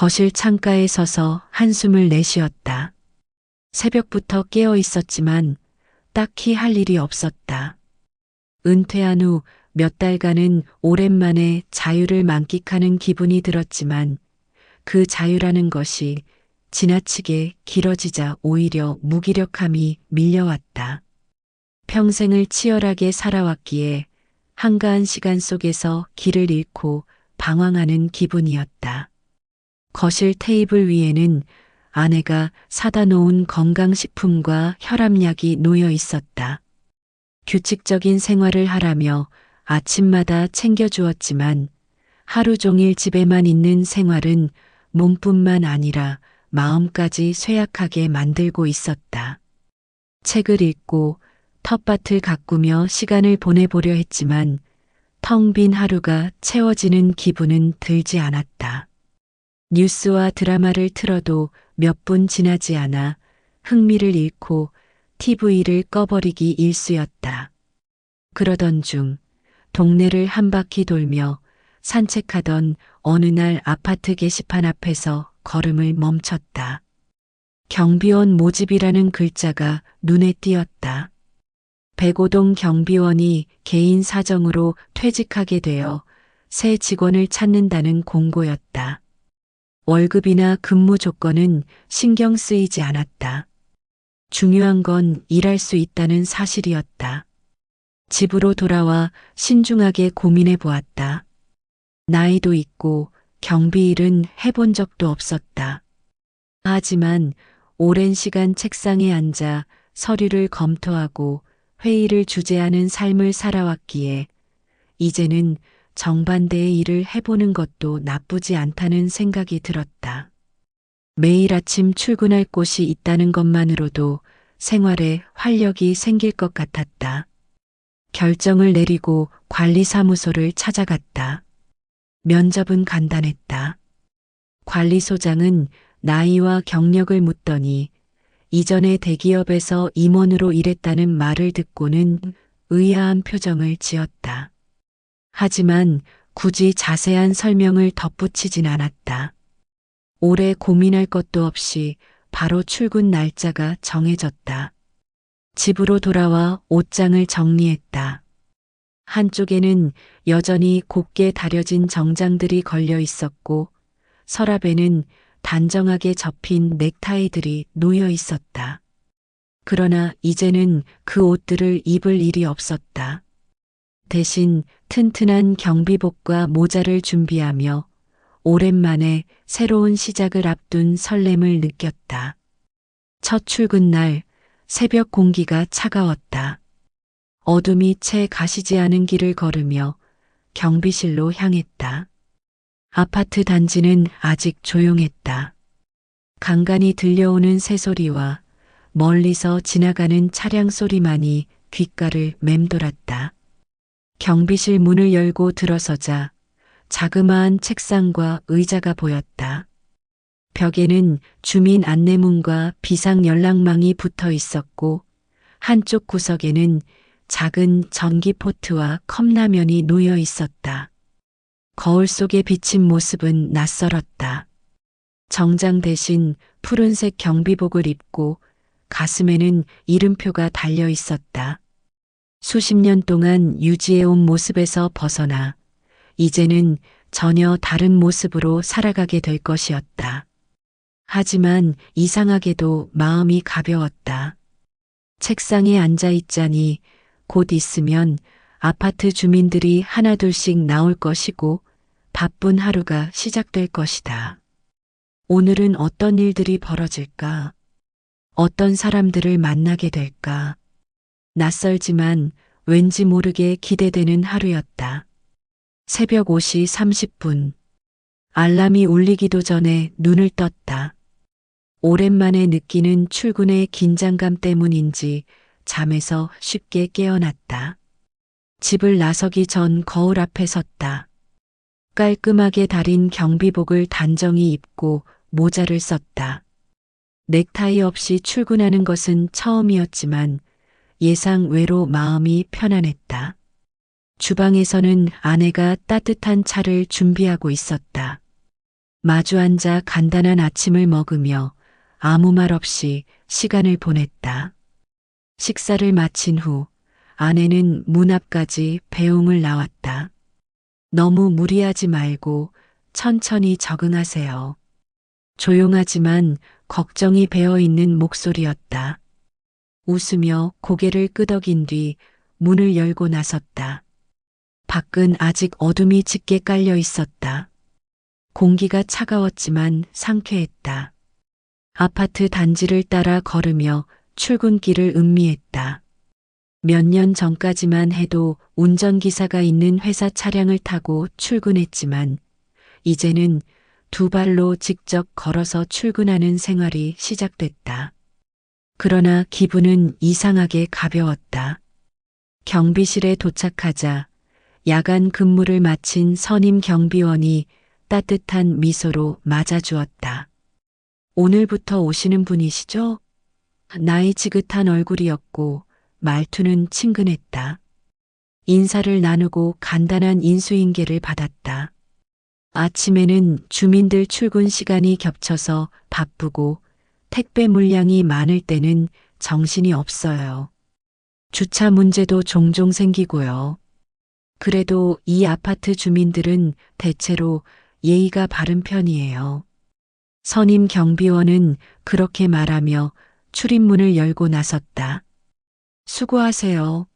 거실 창가에 서서 한숨을 내쉬었다. 새벽부터 깨어 있었지만 딱히 할 일이 없었다. 은퇴한 후 몇 달간은 오랜만에 자유를 만끽하는 기분이 들었지만 그 자유라는 것이 지나치게 길어지자 오히려 무기력함이 밀려왔다. 평생을 치열하게 살아왔기에 한가한 시간 속에서 길을 잃고 방황하는 기분이었다. 거실 테이블 위에는 아내가 사다 놓은 건강식품과 혈압약이 놓여 있었다. 규칙적인 생활을 하라며 아침마다 챙겨주었지만 하루 종일 집에만 있는 생활은 몸뿐만 아니라 마음까지 쇠약하게 만들고 있었다. 책을 읽고 텃밭을 가꾸며 시간을 보내보려 했지만 텅 빈 하루가 채워지는 기분은 들지 않았다. 뉴스와 드라마를 틀어도 몇 분 지나지 않아 흥미를 잃고 TV를 꺼버리기 일쑤였다. 그러던 중 동네를 한 바퀴 돌며 산책하던 어느 날 아파트 게시판 앞에서 걸음을 멈췄다. 경비원 모집이라는 글자가 눈에 띄었다. 백오동 경비원이 개인 사정으로 퇴직하게 되어 새 직원을 찾는다는 공고였다. 월급이나 근무 조건은 신경 쓰이지 않았다. 중요한 건 일할 수 있다는 사실이었다. 집으로 돌아와 신중하게 고민해 보았다. 나이도 있고 경비 일은 해본 적도 없었다. 하지만 오랜 시간 책상에 앉아 서류를 검토하고 회의를 주재하는 삶을 살아왔기에 이제는 정반대의 일을 해보는 것도 나쁘지 않다는 생각이 들었다. 매일 아침 출근할 곳이 있다는 것만으로도 생활에 활력이 생길 것 같았다. 결정을 내리고 관리사무소를 찾아갔다. 면접은 간단했다. 관리소장은 나이와 경력을 묻더니 이전에 대기업에서 임원으로 일했다는 말을 듣고는 의아한 표정을 지었다. 하지만 굳이 자세한 설명을 덧붙이진 않았다. 오래 고민할 것도 없이 바로 출근 날짜가 정해졌다. 집으로 돌아와 옷장을 정리했다. 한쪽에는 여전히 곱게 다려진 정장들이 걸려 있었고 서랍에는 단정하게 접힌 넥타이들이 놓여 있었다. 그러나 이제는 그 옷들을 입을 일이 없었다. 대신 튼튼한 경비복과 모자를 준비하며 오랜만에 새로운 시작을 앞둔 설렘을 느꼈다. 첫 출근 날 새벽 공기가 차가웠다. 어둠이 채 가시지 않은 길을 걸으며 경비실로 향했다. 아파트 단지는 아직 조용했다. 간간이 들려오는 새소리와 멀리서 지나가는 차량 소리만이 귓가를 맴돌았다. 경비실 문을 열고 들어서자 자그마한 책상과 의자가 보였다. 벽에는 주민 안내문과 비상 연락망이 붙어 있었고 한쪽 구석에는 작은 전기포트와 컵라면이 놓여 있었다. 거울 속에 비친 모습은 낯설었다. 정장 대신 푸른색 경비복을 입고 가슴에는 이름표가 달려 있었다. 수십 년 동안 유지해온 모습에서 벗어나 이제는 전혀 다른 모습으로 살아가게 될 것이었다. 하지만 이상하게도 마음이 가벼웠다. 책상에 앉아 있자니 곧 있으면 아파트 주민들이 하나둘씩 나올 것이고 바쁜 하루가 시작될 것이다. 오늘은 어떤 일들이 벌어질까? 어떤 사람들을 만나게 될까? 낯설지만 왠지 모르게 기대되는 하루였다. 새벽 5시 30분. 알람이 울리기도 전에 눈을 떴다. 오랜만에 느끼는 출근의 긴장감 때문인지 잠에서 쉽게 깨어났다. 집을 나서기 전 거울 앞에 섰다. 깔끔하게 다린 경비복을 단정히 입고 모자를 썼다. 넥타이 없이 출근하는 것은 처음이었지만 예상 외로 마음이 편안했다. 주방에서는 아내가 따뜻한 차를 준비하고 있었다. 마주 앉아 간단한 아침을 먹으며 아무 말 없이 시간을 보냈다. 식사를 마친 후 아내는 문 앞까지 배웅을 나왔다. 너무 무리하지 말고 천천히 적응하세요. 조용하지만 걱정이 배어 있는 목소리였다. 웃으며 고개를 끄덕인 뒤 문을 열고 나섰다. 밖은 아직 어둠이 짙게 깔려 있었다. 공기가 차가웠지만 상쾌했다. 아파트 단지를 따라 걸으며 출근길을 음미했다. 몇 년 전까지만 해도 운전기사가 있는 회사 차량을 타고 출근했지만 이제는 두 발로 직접 걸어서 출근하는 생활이 시작됐다. 그러나 기분은 이상하게 가벼웠다. 경비실에 도착하자 야간 근무를 마친 선임 경비원이 따뜻한 미소로 맞아주었다. 오늘부터 오시는 분이시죠? 나이 지긋한 얼굴이었고 말투는 친근했다. 인사를 나누고 간단한 인수인계를 받았다. 아침에는 주민들 출근 시간이 겹쳐서 바쁘고 택배 물량이 많을 때는 정신이 없어요. 주차 문제도 종종 생기고요. 그래도 이 아파트 주민들은 대체로 예의가 바른 편이에요. 선임 경비원은 그렇게 말하며 출입문을 열고 나섰다. 수고하세요.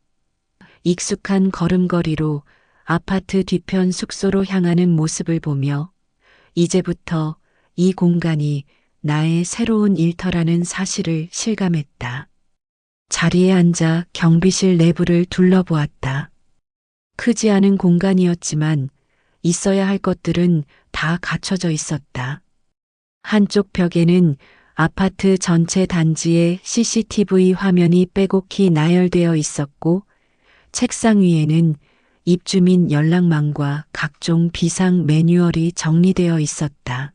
익숙한 걸음걸이로 아파트 뒤편 숙소로 향하는 모습을 보며 이제부터 이 공간이 나의 새로운 일터라는 사실을 실감했다. 자리에 앉아 경비실 내부를 둘러보았다. 크지 않은 공간이었지만 있어야 할 것들은 다 갖춰져 있었다. 한쪽 벽에는 아파트 전체 단지의 CCTV 화면이 빼곡히 나열되어 있었고 책상 위에는 입주민 연락망과 각종 비상 매뉴얼이 정리되어 있었다.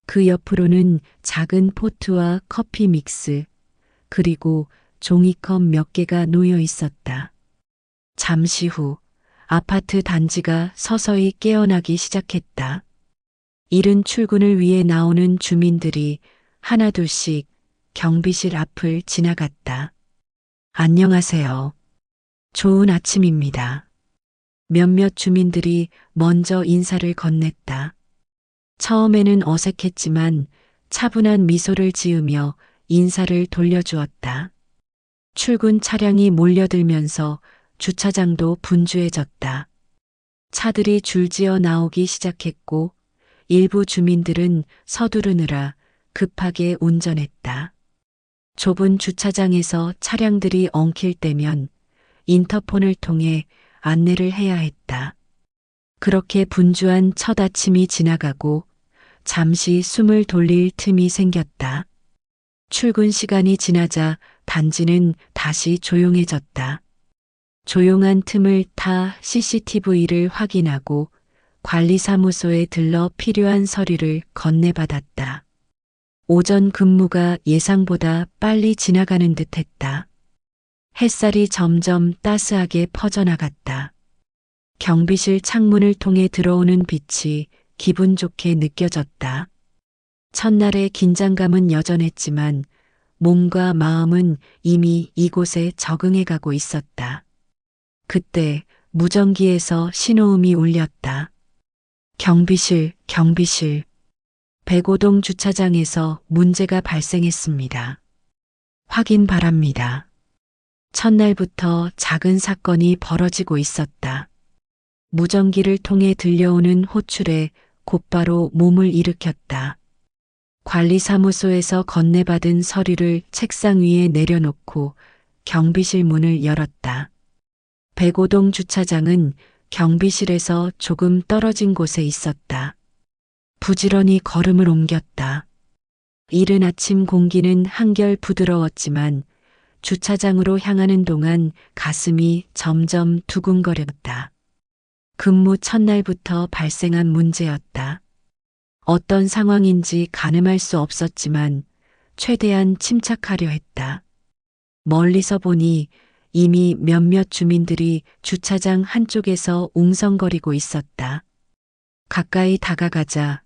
그 옆으로는 작은 포트와 커피 믹스, 그리고 종이컵 몇 개가 놓여 있었다. 잠시 후 아파트 단지가 서서히 깨어나기 시작했다. 이른 출근을 위해 나오는 주민들이 하나둘씩 경비실 앞을 지나갔다. 안녕하세요. 좋은 아침입니다. 몇몇 주민들이 먼저 인사를 건넸다. 처음에는 어색했지만 차분한 미소를 지으며 인사를 돌려주었다. 출근 차량이 몰려들면서 주차장도 분주해졌다. 차들이 줄지어 나오기 시작했고 일부 주민들은 서두르느라 급하게 운전했다. 좁은 주차장에서 차량들이 엉킬 때면 인터폰을 통해 안내를 해야 했다. 그렇게 분주한 첫 아침이 지나가고 잠시 숨을 돌릴 틈이 생겼다. 출근 시간이 지나자 단지는 다시 조용해졌다. 조용한 틈을 타 CCTV를 확인하고 관리사무소에 들러 필요한 서류를 건네받았다. 오전 근무가 예상보다 빨리 지나가는 듯했다. 햇살이 점점 따스하게 퍼져나갔다. 경비실 창문을 통해 들어오는 빛이 기분 좋게 느껴졌다. 첫날의 긴장감은 여전했지만 몸과 마음은 이미 이곳에 적응해가고 있었다. 그때 무전기에서 신호음이 울렸다. 경비실. 105동 주차장에서 문제가 발생했습니다. 확인 바랍니다. 첫날부터 작은 사건이 벌어지고 있었다. 무전기를 통해 들려오는 호출에 곧바로 몸을 일으켰다. 관리사무소에서 건네받은 서류를 책상 위에 내려놓고 경비실 문을 열었다. 105동 주차장은 경비실에서 조금 떨어진 곳에 있었다. 부지런히 걸음을 옮겼다. 이른 아침 공기는 한결 부드러웠지만 주차장으로 향하는 동안 가슴이 점점 두근거렸다. 근무 첫날부터 발생한 문제였다. 어떤 상황인지 가늠할 수 없었지만 최대한 침착하려 했다. 멀리서 보니 이미 몇몇 주민들이 주차장 한쪽에서 웅성거리고 있었다. 가까이 다가가자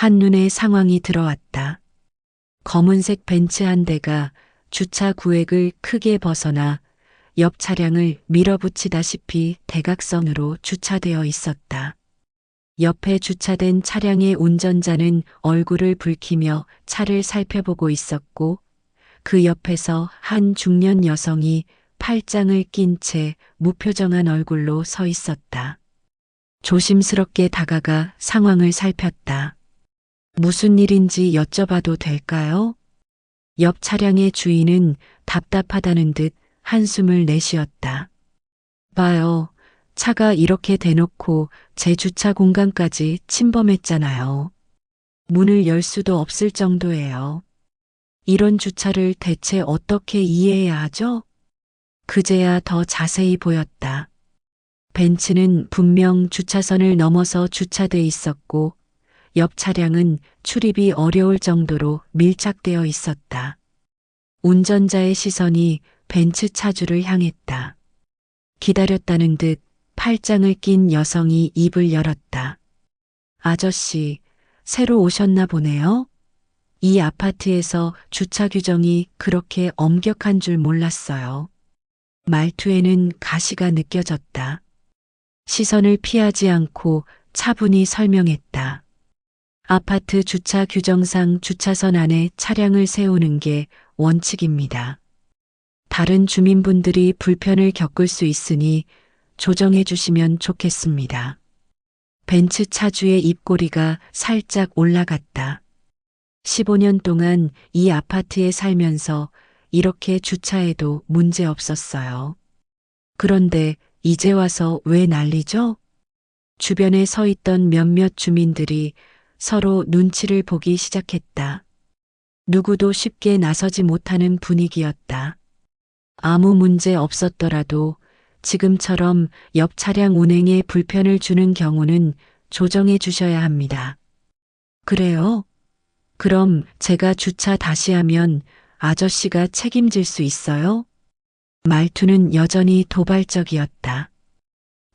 한눈에 상황이 들어왔다. 검은색 벤츠 한 대가 주차 구획을 크게 벗어나 옆 차량을 밀어붙이다시피 대각선으로 주차되어 있었다. 옆에 주차된 차량의 운전자는 얼굴을 붉히며 차를 살펴보고 있었고 그 옆에서 한 중년 여성이 팔짱을 낀 채 무표정한 얼굴로 서 있었다. 조심스럽게 다가가 상황을 살폈다. 무슨 일인지 여쭤봐도 될까요? 옆 차량의 주인은 답답하다는 듯 한숨을 내쉬었다. 봐요. 차가 이렇게 대놓고 제 주차 공간까지 침범했잖아요. 문을 열 수도 없을 정도예요. 이런 주차를 대체 어떻게 이해해야 하죠? 그제야 더 자세히 보였다. 벤츠는 분명 주차선을 넘어서 주차돼 있었고 옆 차량은 출입이 어려울 정도로 밀착되어 있었다. 운전자의 시선이 벤츠 차주를 향했다. 기다렸다는 듯 팔짱을 낀 여성이 입을 열었다. 아저씨, 새로 오셨나 보네요? 이 아파트에서 주차 규정이 그렇게 엄격한 줄 몰랐어요. 말투에는 가시가 느껴졌다. 시선을 피하지 않고 차분히 설명했다. 아파트 주차 규정상 주차선 안에 차량을 세우는 게 원칙입니다. 다른 주민분들이 불편을 겪을 수 있으니 조정해 주시면 좋겠습니다. 벤츠 차주의 입꼬리가 살짝 올라갔다. 15년 동안 이 아파트에 살면서 이렇게 주차해도 문제 없었어요. 그런데 이제 와서 왜 난리죠? 주변에 서 있던 몇몇 주민들이 서로 눈치를 보기 시작했다. 누구도 쉽게 나서지 못하는 분위기였다. 아무 문제 없었더라도 지금처럼 옆 차량 운행에 불편을 주는 경우는 조정해 주셔야 합니다. 그래요? 그럼 제가 주차 다시 하면 아저씨가 책임질 수 있어요? 말투는 여전히 도발적이었다.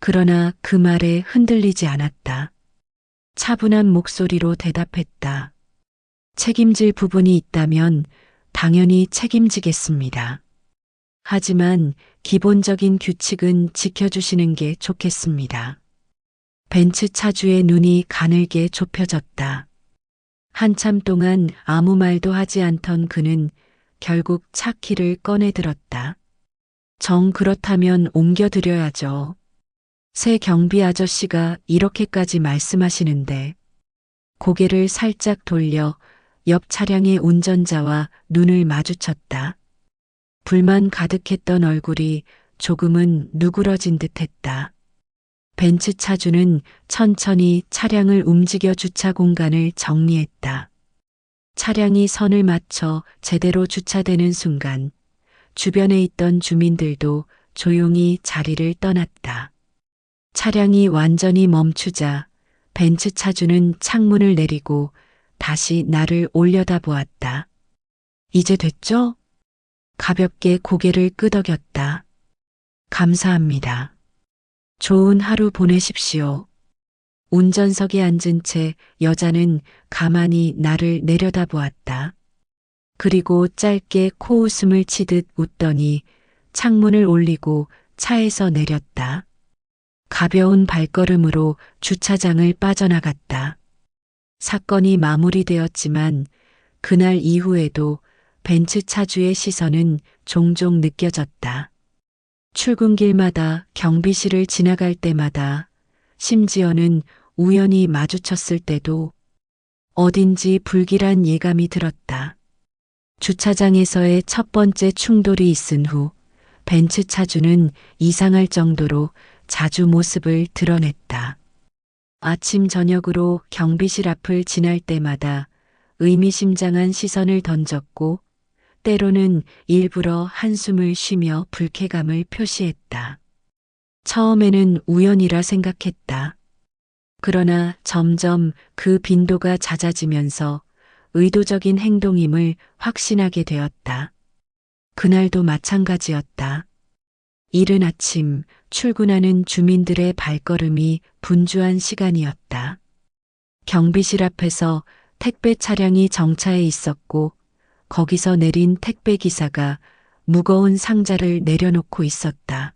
그러나 그 말에 흔들리지 않았다. 차분한 목소리로 대답했다. 책임질 부분이 있다면 당연히 책임지겠습니다. 하지만 기본적인 규칙은 지켜주시는 게 좋겠습니다. 벤츠 차주의 눈이 가늘게 좁혀졌다. 한참 동안 아무 말도 하지 않던 그는 결국 차 키를 꺼내 들었다. 정 그렇다면 옮겨드려야죠. 새 경비 아저씨가 이렇게까지 말씀하시는데 고개를 살짝 돌려 옆 차량의 운전자와 눈을 마주쳤다. 불만 가득했던 얼굴이 조금은 누그러진 듯했다. 벤츠 차주는 천천히 차량을 움직여 주차 공간을 정리했다. 차량이 선을 맞춰 제대로 주차되는 순간 주변에 있던 주민들도 조용히 자리를 떠났다. 차량이 완전히 멈추자 벤츠 차주는 창문을 내리고 다시 나를 올려다보았다. 이제 됐죠? 가볍게 고개를 끄덕였다. 감사합니다. 좋은 하루 보내십시오. 운전석에 앉은 채 여자는 가만히 나를 내려다보았다. 그리고 짧게 코웃음을 치듯 웃더니 창문을 올리고 차에서 내렸다. 가벼운 발걸음으로 주차장을 빠져나갔다. 사건이 마무리되었지만 그날 이후에도 벤츠 차주의 시선은 종종 느껴졌다. 출근길마다 경비실을 지나갈 때마다 심지어는 우연히 마주쳤을 때도 어딘지 불길한 예감이 들었다. 주차장에서의 첫 번째 충돌이 있은 후 벤츠 차주는 이상할 정도로 자주 모습을 드러냈다. 아침 저녁으로 경비실 앞을 지날 때마다 의미심장한 시선을 던졌고 때로는 일부러 한숨을 쉬며 불쾌감을 표시했다. 처음에는 우연이라 생각했다. 그러나 점점 그 빈도가 잦아지면서 의도적인 행동임을 확신하게 되었다. 그날도 마찬가지였다. 이른 아침 출근하는 주민들의 발걸음이 분주한 시간이었다. 경비실 앞에서 택배 차량이 정차해 있었고 거기서 내린 택배 기사가 무거운 상자를 내려놓고 있었다.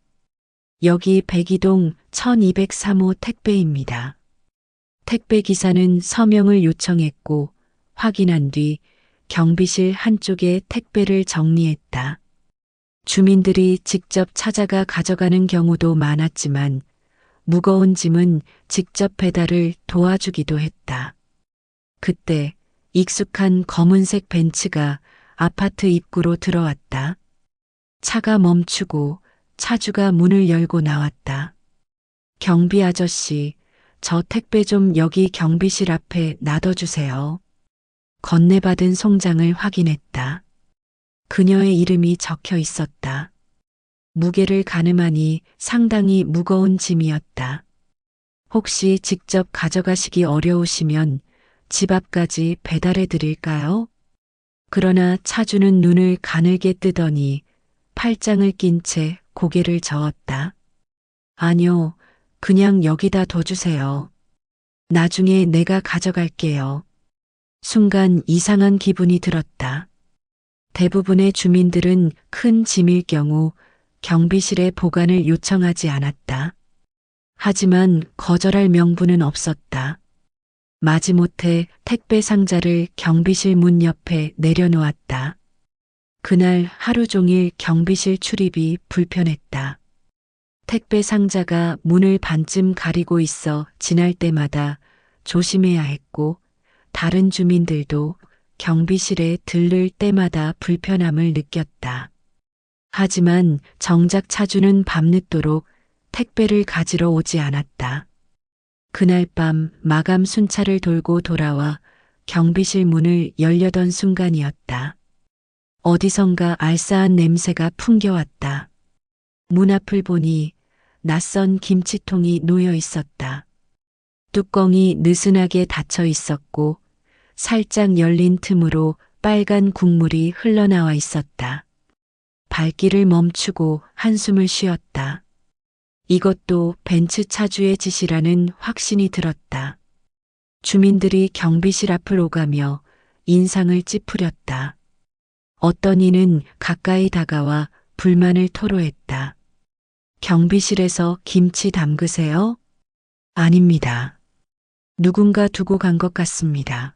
여기 백이동 1203호 택배입니다. 택배 기사는 서명을 요청했고 확인한 뒤 경비실 한쪽에 택배를 정리했다. 주민들이 직접 찾아가 가져가는 경우도 많았지만 무거운 짐은 직접 배달을 도와주기도 했다. 그때 익숙한 검은색 벤츠가 아파트 입구로 들어왔다. 차가 멈추고 차주가 문을 열고 나왔다. 경비 아저씨, 저 택배 좀 여기 경비실 앞에 놔둬주세요. 건네받은 송장을 확인했다. 그녀의 이름이 적혀 있었다. 무게를 가늠하니 상당히 무거운 짐이었다. 혹시 직접 가져가시기 어려우시면 집 앞까지 배달해 드릴까요? 그러나 차주는 눈을 가늘게 뜨더니 팔짱을 낀 채 고개를 저었다. 아니요, 그냥 여기다 둬주세요. 나중에 내가 가져갈게요. 순간 이상한 기분이 들었다. 대부분의 주민들은 큰 짐일 경우 경비실에 보관을 요청하지 않았다. 하지만 거절할 명분은 없었다. 마지못해 택배 상자를 경비실 문 옆에 내려놓았다. 그날 하루 종일 경비실 출입이 불편했다. 택배 상자가 문을 반쯤 가리고 있어 지날 때마다 조심해야 했고 다른 주민들도 경비실에 들를 때마다 불편함을 느꼈다. 하지만 정작 차주는 밤늦도록 택배를 가지러 오지 않았다. 그날 밤 마감 순찰을 돌고 돌아와 경비실 문을 열려던 순간이었다. 어디선가 알싸한 냄새가 풍겨왔다. 문 앞을 보니 낯선 김치통이 놓여 있었다. 뚜껑이 느슨하게 닫혀 있었고 살짝 열린 틈으로 빨간 국물이 흘러나와 있었다. 발길을 멈추고 한숨을 쉬었다. 이것도 벤츠 차주의 짓이라는 확신이 들었다. 주민들이 경비실 앞을 오가며 인상을 찌푸렸다. 어떤 이는 가까이 다가와 불만을 토로했다. 경비실에서 김치 담그세요? 아닙니다. 누군가 두고 간 것 같습니다.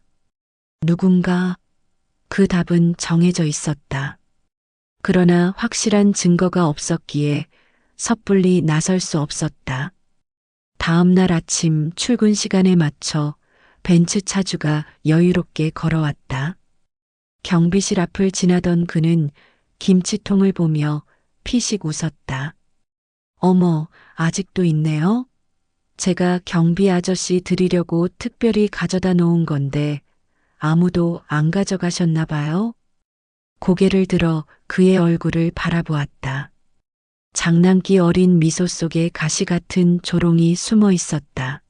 누군가? 그 답은 정해져 있었다. 그러나 확실한 증거가 없었기에 섣불리 나설 수 없었다. 다음 날 아침 출근 시간에 맞춰 벤츠 차주가 여유롭게 걸어왔다. 경비실 앞을 지나던 그는 김치통을 보며 피식 웃었다. 어머, 아직도 있네요? 제가 경비 아저씨 드리려고 특별히 가져다 놓은 건데 아무도 안 가져가셨나 봐요? 고개를 들어 그의 얼굴을 바라보았다. 장난기 어린 미소 속에 가시 같은 조롱이 숨어 있었다.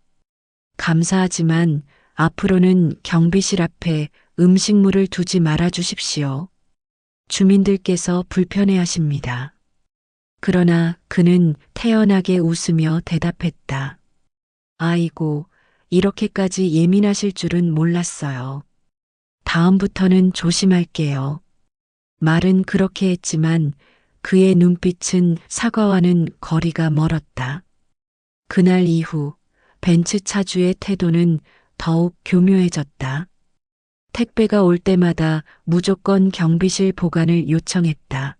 감사하지만 앞으로는 경비실 앞에 음식물을 두지 말아 주십시오. 주민들께서 불편해 하십니다. 그러나 그는 태연하게 웃으며 대답했다. 아이고, 이렇게까지 예민하실 줄은 몰랐어요. 다음부터는 조심할게요. 말은 그렇게 했지만 그의 눈빛은 사과와는 거리가 멀었다. 그날 이후 벤츠 차주의 태도는 더욱 교묘해졌다. 택배가 올 때마다 무조건 경비실 보관을 요청했다.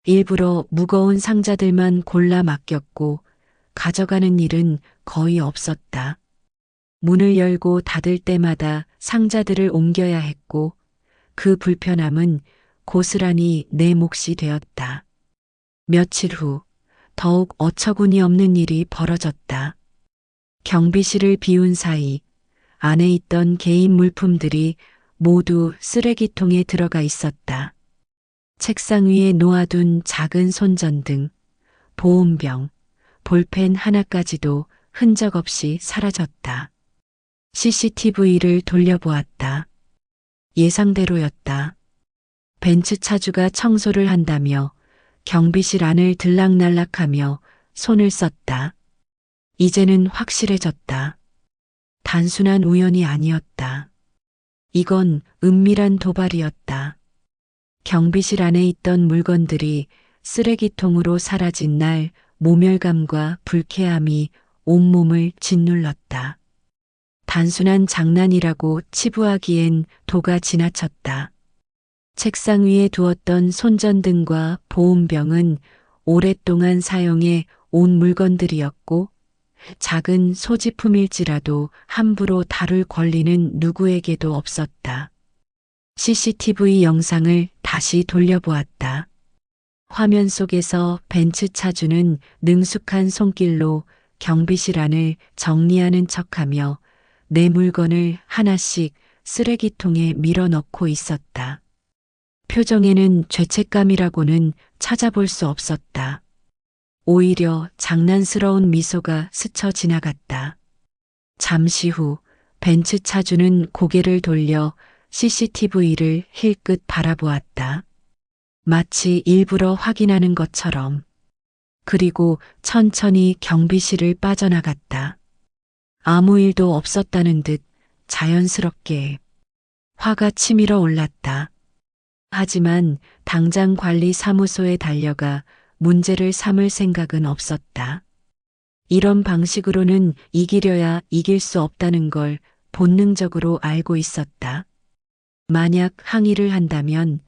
일부러 무거운 상자들만 골라 맡겼고 가져가는 일은 거의 없었다. 문을 열고 닫을 때마다 상자들을 옮겨야 했고 그 불편함은 고스란히 내 몫이 되었다. 며칠 후 더욱 어처구니 없는 일이 벌어졌다. 경비실을 비운 사이 안에 있던 개인 물품들이 모두 쓰레기통에 들어가 있었다. 책상 위에 놓아둔 작은 손전등, 보온병, 볼펜 하나까지도 흔적 없이 사라졌다. CCTV를 돌려보았다. 예상대로였다. 벤츠 차주가 청소를 한다며 경비실 안을 들락날락하며 손을 썼다. 이제는 확실해졌다. 단순한 우연이 아니었다. 이건 은밀한 도발이었다. 경비실 안에 있던 물건들이 쓰레기통으로 사라진 날 모멸감과 불쾌함이 온몸을 짓눌렀다. 단순한 장난이라고 치부하기엔 도가 지나쳤다. 책상 위에 두었던 손전등과 보온병은 오랫동안 사용해 온 물건들이었고 작은 소지품일지라도 함부로 다룰 권리는 누구에게도 없었다. CCTV 영상을 다시 돌려보았다. 화면 속에서 벤츠 차주는 능숙한 손길로 경비실 안을 정리하는 척하며 내 물건을 하나씩 쓰레기통에 밀어넣고 있었다. 표정에는 죄책감이라고는 찾아볼 수 없었다. 오히려 장난스러운 미소가 스쳐 지나갔다. 잠시 후 벤츠 차주는 고개를 돌려 CCTV를 힐끗 바라보았다. 마치 일부러 확인하는 것처럼. 그리고 천천히 경비실을 빠져나갔다. 아무 일도 없었다는 듯 자연스럽게. 화가 치밀어 올랐다. 하지만 당장 관리사무소에 달려가 문제를 삼을 생각은 없었다. 이런 방식으로는 이기려야 이길 수 없다는 걸 본능적으로 알고 있었다. 만약 항의를 한다면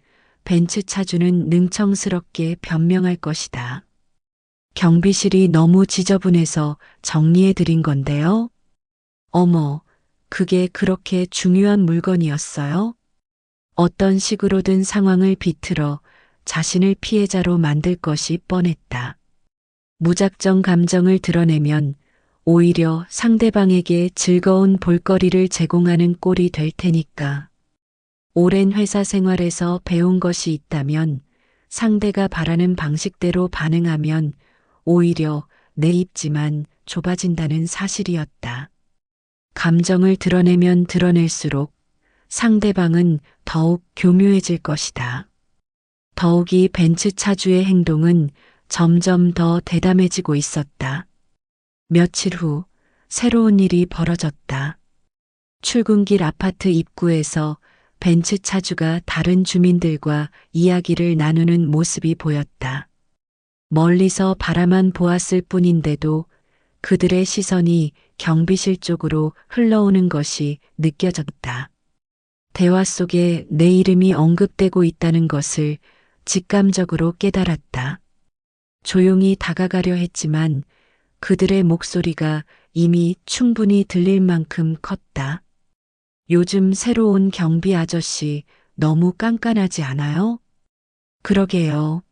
벤츠 차주는 능청스럽게 변명할 것이다. 경비실이 너무 지저분해서 정리해드린 건데요. 어머, 그게 그렇게 중요한 물건이었어요? 어떤 식으로든 상황을 비틀어 자신을 피해자로 만들 것이 뻔했다. 무작정 감정을 드러내면 오히려 상대방에게 즐거운 볼거리를 제공하는 꼴이 될 테니까. 오랜 회사 생활에서 배운 것이 있다면 상대가 바라는 방식대로 반응하면 오히려 내 입지만 좁아진다는 사실이었다. 감정을 드러내면 드러낼수록 상대방은 더욱 교묘해질 것이다. 더욱이 벤츠 차주의 행동은 점점 더 대담해지고 있었다. 며칠 후 새로운 일이 벌어졌다. 출근길 아파트 입구에서 벤츠 차주가 다른 주민들과 이야기를 나누는 모습이 보였다. 멀리서 바라만 보았을 뿐인데도 그들의 시선이 경비실 쪽으로 흘러오는 것이 느껴졌다. 대화 속에 내 이름이 언급되고 있다는 것을 직감적으로 깨달았다. 조용히 다가가려 했지만 그들의 목소리가 이미 충분히 들릴 만큼 컸다. 요즘 새로 온 경비 아저씨 너무 깐깐하지 않아요? 그러게요.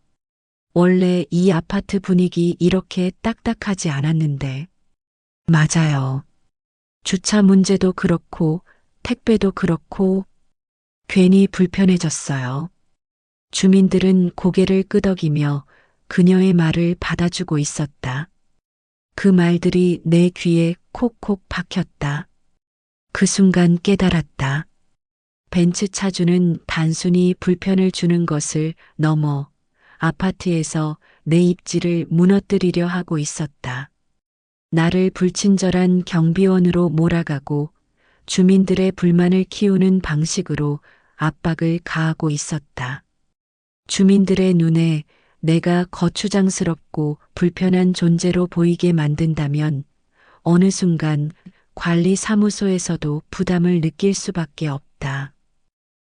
원래 이 아파트 분위기 이렇게 딱딱하지 않았는데. 맞아요. 주차 문제도 그렇고 택배도 그렇고 괜히 불편해졌어요. 주민들은 고개를 끄덕이며 그녀의 말을 받아주고 있었다. 그 말들이 내 귀에 콕콕 박혔다. 그 순간 깨달았다. 벤츠 차주는 단순히 불편을 주는 것을 넘어 아파트에서 내 입지를 무너뜨리려 하고 있었다. 나를 불친절한 경비원으로 몰아가고 주민들의 불만을 키우는 방식으로 압박을 가하고 있었다. 주민들의 눈에 내가 거추장스럽고 불편한 존재로 보이게 만든다면 어느 순간 관리사무소에서도 부담을 느낄 수밖에 없다.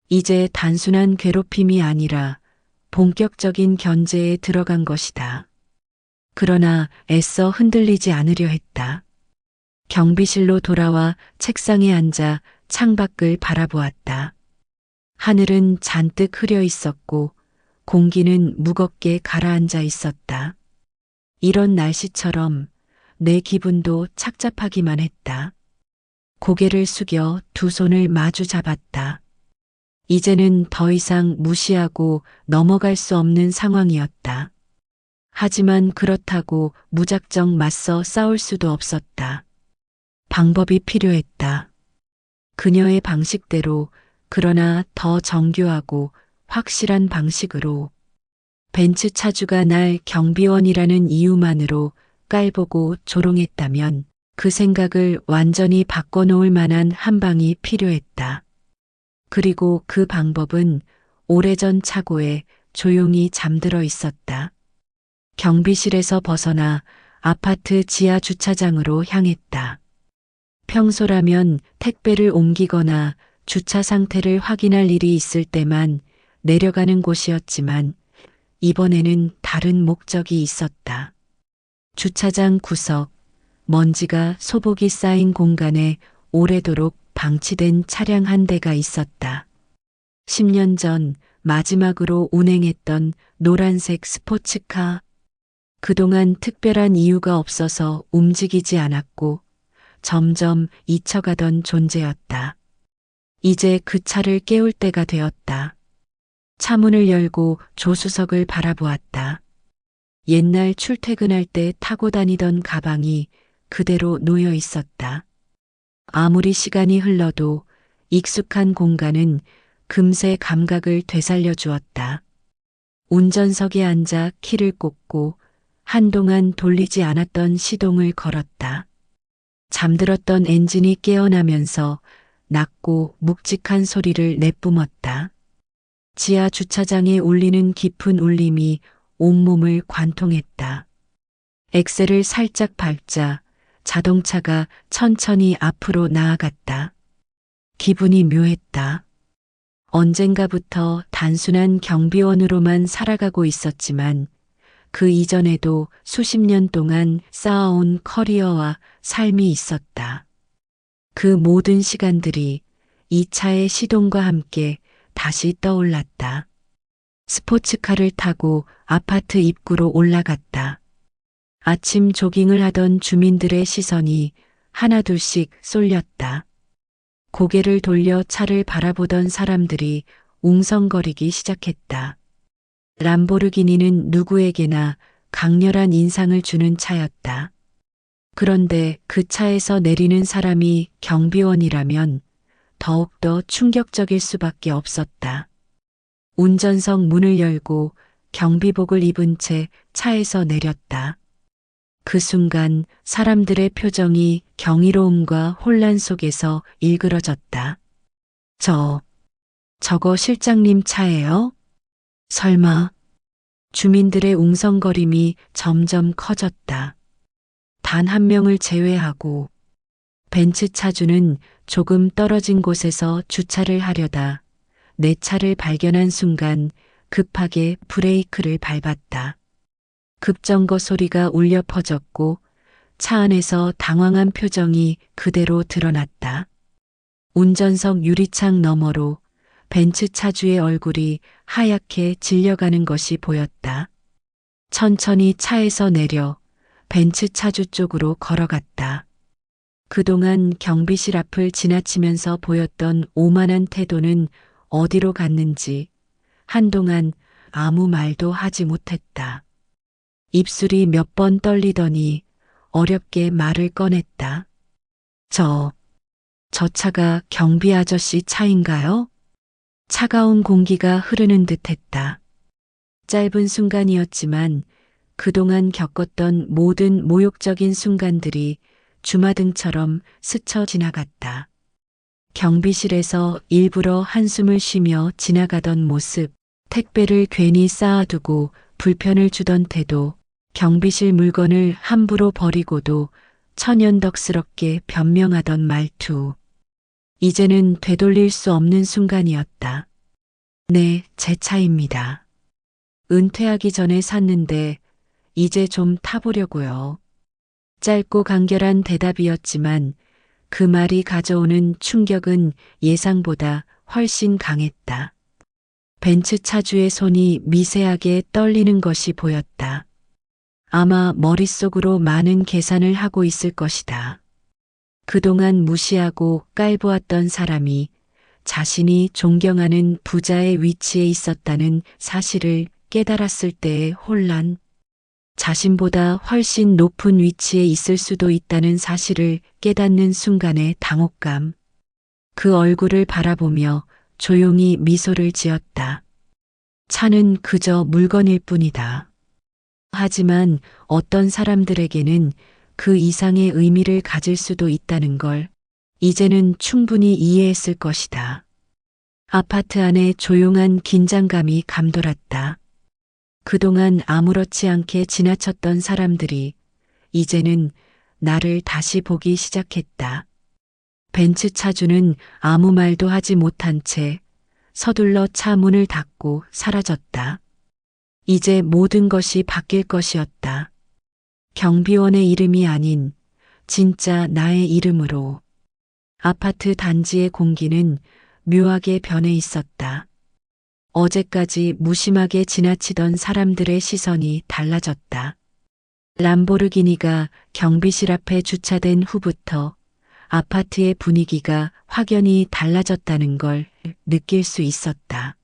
이제 단순한 괴롭힘이 아니라 본격적인 견제에 들어간 것이다. 그러나 애써 흔들리지 않으려 했다. 경비실로 돌아와 책상에 앉아 창밖을 바라보았다. 하늘은 잔뜩 흐려 있었고 공기는 무겁게 가라앉아 있었다. 이런 날씨처럼 내 기분도 착잡하기만 했다. 고개를 숙여 두 손을 마주 잡았다. 이제는 더 이상 무시하고 넘어갈 수 없는 상황이었다. 하지만 그렇다고 무작정 맞서 싸울 수도 없었다. 방법이 필요했다. 그녀의 방식대로, 그러나 더 정교하고 확실한 방식으로. 벤츠 차주가 날 경비원이라는 이유만으로 깔보고 조롱했다면 그 생각을 완전히 바꿔놓을 만한 한 방이 필요했다. 그리고 그 방법은 오래전 차고에 조용히 잠들어 있었다. 경비실에서 벗어나 아파트 지하 주차장으로 향했다. 평소라면 택배를 옮기거나 주차 상태를 확인할 일이 있을 때만 내려가는 곳이었지만 이번에는 다른 목적이 있었다. 주차장 구석, 먼지가 소복이 쌓인 공간에 오래도록 방치된 차량 한 대가 있었다. 10년 전 마지막으로 운행했던 노란색 스포츠카. 그동안 특별한 이유가 없어서 움직이지 않았고 점점 잊혀가던 존재였다. 이제 그 차를 깨울 때가 되었다. 차문을 열고 조수석을 바라보았다. 옛날 출퇴근할 때 타고 다니던 가방이 그대로 놓여 있었다. 아무리 시간이 흘러도 익숙한 공간은 금세 감각을 되살려 주었다. 운전석에 앉아 키를 꽂고 한동안 돌리지 않았던 시동을 걸었다. 잠들었던 엔진이 깨어나면서 낮고 묵직한 소리를 내뿜었다. 지하 주차장에 울리는 깊은 울림이 온몸을 관통했다. 엑셀을 살짝 밟자 자동차가 천천히 앞으로 나아갔다. 기분이 묘했다. 언젠가부터 단순한 경비원으로만 살아가고 있었지만 그 이전에도 수십 년 동안 쌓아온 커리어와 삶이 있었다. 그 모든 시간들이 이 차의 시동과 함께 다시 떠올랐다. 스포츠카를 타고 아파트 입구로 올라갔다. 아침 조깅을 하던 주민들의 시선이 하나둘씩 쏠렸다. 고개를 돌려 차를 바라보던 사람들이 웅성거리기 시작했다. 람보르기니는 누구에게나 강렬한 인상을 주는 차였다. 그런데 그 차에서 내리는 사람이 경비원이라면 더욱더 충격적일 수밖에 없었다. 운전석 문을 열고 경비복을 입은 채 차에서 내렸다. 그 순간 사람들의 표정이 경이로움과 혼란 속에서 일그러졌다. 저거 실장님 차예요? 설마. 주민들의 웅성거림이 점점 커졌다. 단 한 명을 제외하고 벤츠 차주는 조금 떨어진 곳에서 주차를 하려다 내 차를 발견한 순간 급하게 브레이크를 밟았다. 급정거 소리가 울려 퍼졌고 차 안에서 당황한 표정이 그대로 드러났다. 운전석 유리창 너머로 벤츠 차주의 얼굴이 하얗게 질려가는 것이 보였다. 천천히 차에서 내려 벤츠 차주 쪽으로 걸어갔다. 그동안 경비실 앞을 지나치면서 보였던 오만한 태도는 어디로 갔는지 한동안 아무 말도 하지 못했다. 입술이 몇 번 떨리더니 어렵게 말을 꺼냈다. 저 차가 경비 아저씨 차인가요? 차가운 공기가 흐르는 듯했다. 짧은 순간이었지만 그동안 겪었던 모든 모욕적인 순간들이 주마등처럼 스쳐 지나갔다. 경비실에서 일부러 한숨을 쉬며 지나가던 모습, 택배를 괜히 쌓아두고 불편을 주던 태도, 경비실 물건을 함부로 버리고도 천연덕스럽게 변명하던 말투. 이제는 되돌릴 수 없는 순간이었다. 네, 제 차입니다. 은퇴하기 전에 샀는데 이제 좀 타보려고요. 짧고 간결한 대답이었지만 그 말이 가져오는 충격은 예상보다 훨씬 강했다. 벤츠 차주의 손이 미세하게 떨리는 것이 보였다. 아마 머릿속으로 많은 계산을 하고 있을 것이다. 그동안 무시하고 깔보았던 사람이 자신이 존경하는 부자의 위치에 있었다는 사실을 깨달았을 때의 혼란, 자신보다 훨씬 높은 위치에 있을 수도 있다는 사실을 깨닫는 순간의 당혹감, 그 얼굴을 바라보며 조용히 미소를 지었다. 차는 그저 물건일 뿐이다. 하지만 어떤 사람들에게는 그 이상의 의미를 가질 수도 있다는 걸 이제는 충분히 이해했을 것이다. 아파트 안에 조용한 긴장감이 감돌았다. 그동안 아무렇지 않게 지나쳤던 사람들이 이제는 나를 다시 보기 시작했다. 벤츠 차주는 아무 말도 하지 못한 채 서둘러 차 문을 닫고 사라졌다. 이제 모든 것이 바뀔 것이었다. 경비원의 이름이 아닌 진짜 나의 이름으로. 아파트 단지의 공기는 묘하게 변해 있었다. 어제까지 무심하게 지나치던 사람들의 시선이 달라졌다. 람보르기니가 경비실 앞에 주차된 후부터 아파트의 분위기가 확연히 달라졌다는 걸 느낄 수 있었다.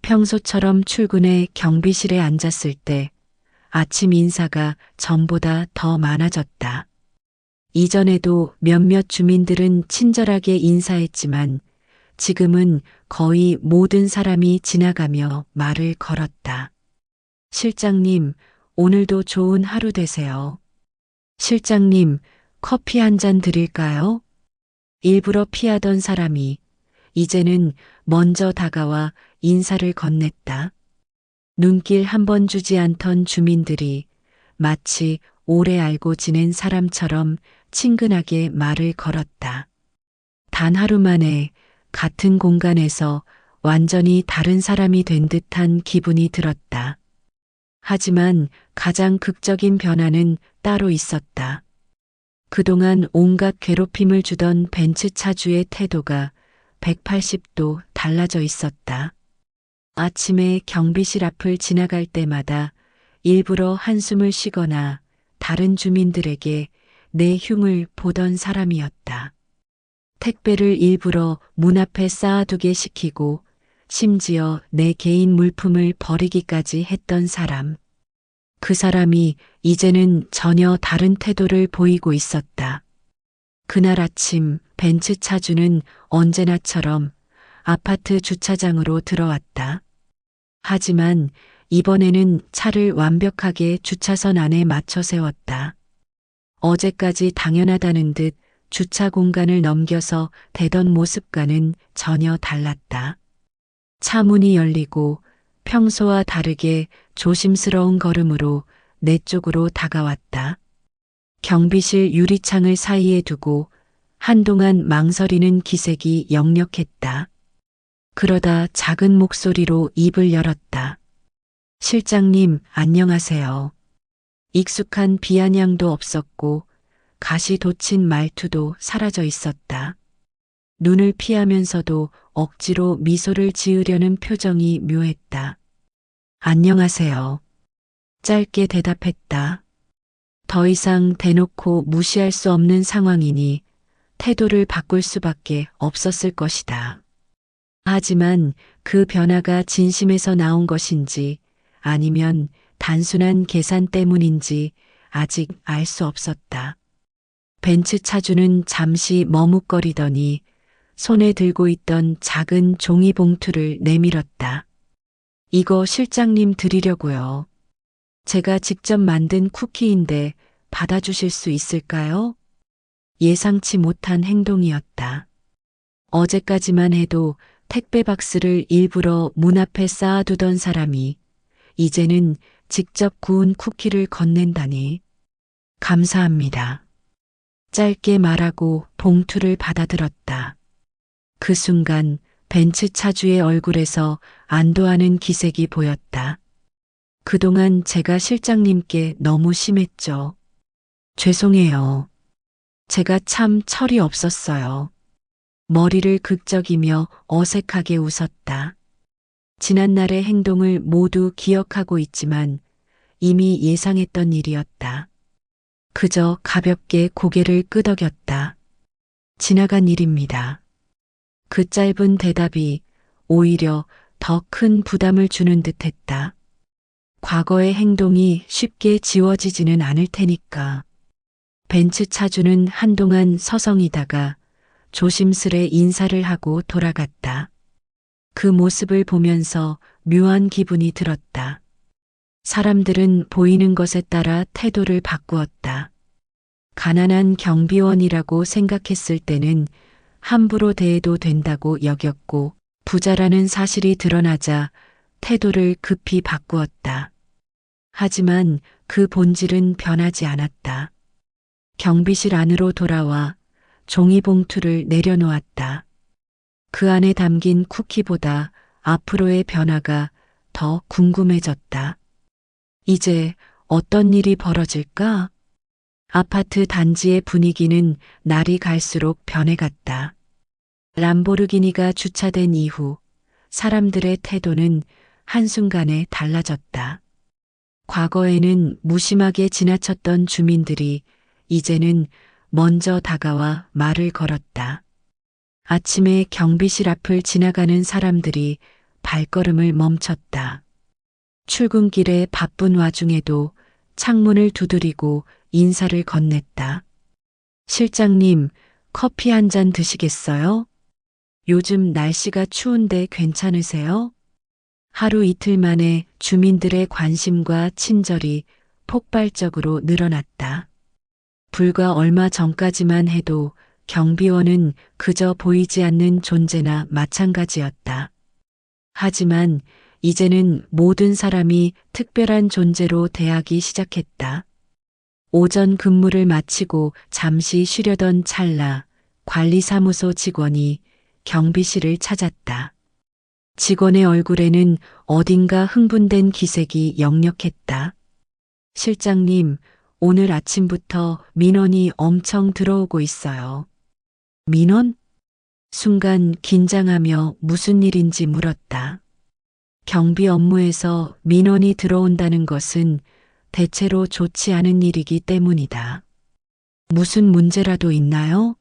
평소처럼 출근해 경비실에 앉았을 때 아침 인사가 전보다 더 많아졌다. 이전에도 몇몇 주민들은 친절하게 인사했지만 지금은 거의 모든 사람이 지나가며 말을 걸었다. 실장님, 오늘도 좋은 하루 되세요. 실장님, 커피 한 잔 드릴까요? 일부러 피하던 사람이 이제는 먼저 다가와 인사를 건넸다. 눈길 한 번 주지 않던 주민들이 마치 오래 알고 지낸 사람처럼 친근하게 말을 걸었다. 단 하루 만에 같은 공간에서 완전히 다른 사람이 된 듯한 기분이 들었다. 하지만 가장 극적인 변화는 따로 있었다. 그동안 온갖 괴롭힘을 주던 벤츠 차주의 태도가 180도 달라져 있었다. 아침에 경비실 앞을 지나갈 때마다 일부러 한숨을 쉬거나 다른 주민들에게 내 흉을 보던 사람이었다. 택배를 일부러 문 앞에 쌓아두게 시키고 심지어 내 개인 물품을 버리기까지 했던 사람. 그 사람이 이제는 전혀 다른 태도를 보이고 있었다. 그날 아침 벤츠 차주는 언제나처럼 아파트 주차장으로 들어왔다. 하지만 이번에는 차를 완벽하게 주차선 안에 맞춰 세웠다. 어제까지 당연하다는 듯 주차 공간을 넘겨서 대던 모습과는 전혀 달랐다. 차 문이 열리고 평소와 다르게 조심스러운 걸음으로 내 쪽으로 다가왔다. 경비실 유리창을 사이에 두고 한동안 망설이는 기색이 역력했다. 그러다 작은 목소리로 입을 열었다. 실장님, 안녕하세요. 익숙한 비아냥도 없었고 가시 돋친 말투도 사라져 있었다. 눈을 피하면서도 억지로 미소를 지으려는 표정이 묘했다. 안녕하세요. 짧게 대답했다. 더 이상 대놓고 무시할 수 없는 상황이니 태도를 바꿀 수밖에 없었을 것이다. 하지만 그 변화가 진심에서 나온 것인지 아니면 단순한 계산 때문인지 아직 알 수 없었다. 벤츠 차주는 잠시 머뭇거리더니 손에 들고 있던 작은 종이 봉투를 내밀었다. 이거 실장님 드리려고요. 제가 직접 만든 쿠키인데 받아주실 수 있을까요? 예상치 못한 행동이었다. 어제까지만 해도 택배 박스를 일부러 문 앞에 쌓아두던 사람이 이제는 직접 구운 쿠키를 건넨다니. 감사합니다. 짧게 말하고 봉투를 받아들었다. 그 순간 벤츠 차주의 얼굴에서 안도하는 기색이 보였다. 그동안 제가 실장님께 너무 심했죠. 죄송해요. 제가 참 철이 없었어요. 머리를 극적이며 어색하게 웃었다. 지난날의 행동을 모두 기억하고 있지만 이미 예상했던 일이었다. 그저 가볍게 고개를 끄덕였다. 지나간 일입니다. 그 짧은 대답이 오히려 더 큰 부담을 주는 듯했다. 과거의 행동이 쉽게 지워지지는 않을 테니까. 벤츠 차주는 한동안 서성이다가 조심스레 인사를 하고 돌아갔다. 그 모습을 보면서 묘한 기분이 들었다. 사람들은 보이는 것에 따라 태도를 바꾸었다. 가난한 경비원이라고 생각했을 때는 함부로 대해도 된다고 여겼고 부자라는 사실이 드러나자 태도를 급히 바꾸었다. 하지만 그 본질은 변하지 않았다. 경비실 안으로 돌아와 종이봉투를 내려놓았다. 그 안에 담긴 쿠키보다 앞으로의 변화가 더 궁금해졌다. 이제 어떤 일이 벌어질까? 아파트 단지의 분위기는 날이 갈수록 변해갔다. 람보르기니가 주차된 이후 사람들의 태도는 한순간에 달라졌다. 과거에는 무심하게 지나쳤던 주민들이 이제는 먼저 다가와 말을 걸었다. 아침에 경비실 앞을 지나가는 사람들이 발걸음을 멈췄다. 출근길에 바쁜 와중에도 창문을 두드리고 인사를 건넸다. 실장님, 커피 한 잔 드시겠어요? 요즘 날씨가 추운데 괜찮으세요? 하루 이틀 만에 주민들의 관심과 친절이 폭발적으로 늘어났다. 불과 얼마 전까지만 해도 경비원은 그저 보이지 않는 존재나 마찬가지였다. 하지만 이제는 모든 사람이 특별한 존재로 대하기 시작했다. 오전 근무를 마치고 잠시 쉬려던 찰나 관리사무소 직원이 경비실을 찾았다. 직원의 얼굴에는 어딘가 흥분된 기색이 역력했다. 실장님, 오늘 아침부터 민원이 엄청 들어오고 있어요. 민원? 순간 긴장하며 무슨 일인지 물었다. 경비 업무에서 민원이 들어온다는 것은 대체로 좋지 않은 일이기 때문이다. 무슨 문제라도 있나요?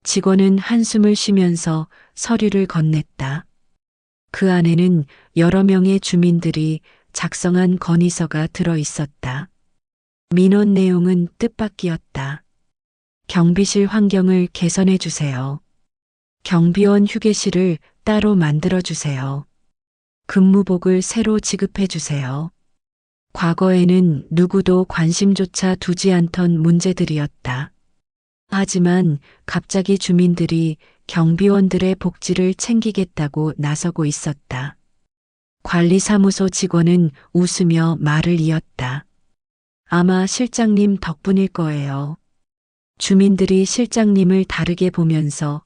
직원은 한숨을 쉬면서 서류를 건넸다. 그 안에는 여러 명의 주민들이 작성한 건의서가 들어 있었다. 민원 내용은 뜻밖이었다. 경비실 환경을 개선해 주세요. 경비원 휴게실을 따로 만들어 주세요. 근무복을 새로 지급해 주세요. 과거에는 누구도 관심조차 두지 않던 문제들이었다. 하지만 갑자기 주민들이 경비원들의 복지를 챙기겠다고 나서고 있었다. 관리사무소 직원은 웃으며 말을 이었다. 아마 실장님 덕분일 거예요. 주민들이 실장님을 다르게 보면서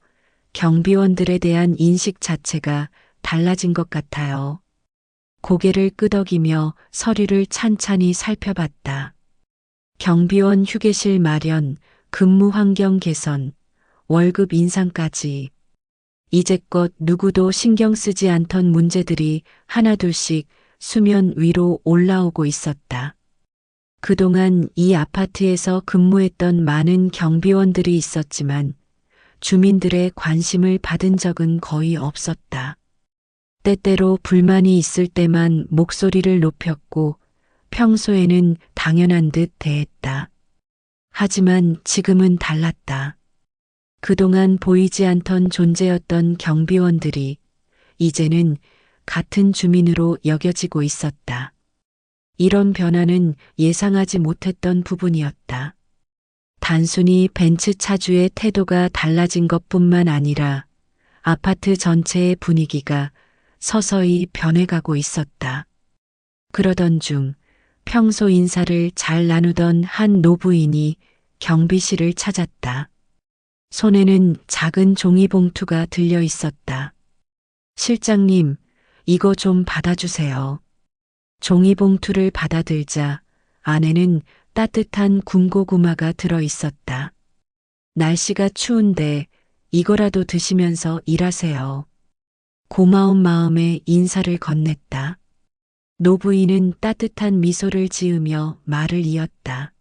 경비원들에 대한 인식 자체가 달라진 것 같아요. 고개를 끄덕이며 서류를 찬찬히 살펴봤다. 경비원 휴게실 마련, 근무 환경 개선, 월급 인상까지. 이제껏 누구도 신경 쓰지 않던 문제들이 하나둘씩 수면 위로 올라오고 있었다. 그동안 이 아파트에서 근무했던 많은 경비원들이 있었지만 주민들의 관심을 받은 적은 거의 없었다. 때때로 불만이 있을 때만 목소리를 높였고 평소에는 당연한 듯 대했다. 하지만 지금은 달랐다. 그동안 보이지 않던 존재였던 경비원들이 이제는 같은 주민으로 여겨지고 있었다. 이런 변화는 예상하지 못했던 부분이었다. 단순히 벤츠 차주의 태도가 달라진 것뿐만 아니라 아파트 전체의 분위기가 서서히 변해가고 있었다. 그러던 중 평소 인사를 잘 나누던 한 노부인이 경비실을 찾았다. 손에는 작은 종이봉투가 들려 있었다. 실장님, 이거 좀 받아주세요. 종이봉투를 받아들자 안에는 따뜻한 군고구마가 들어 있었다. 날씨가 추운데 이거라도 드시면서 일하세요. 고마운 마음에 인사를 건넸다. 노부인은 따뜻한 미소를 지으며 말을 이었다.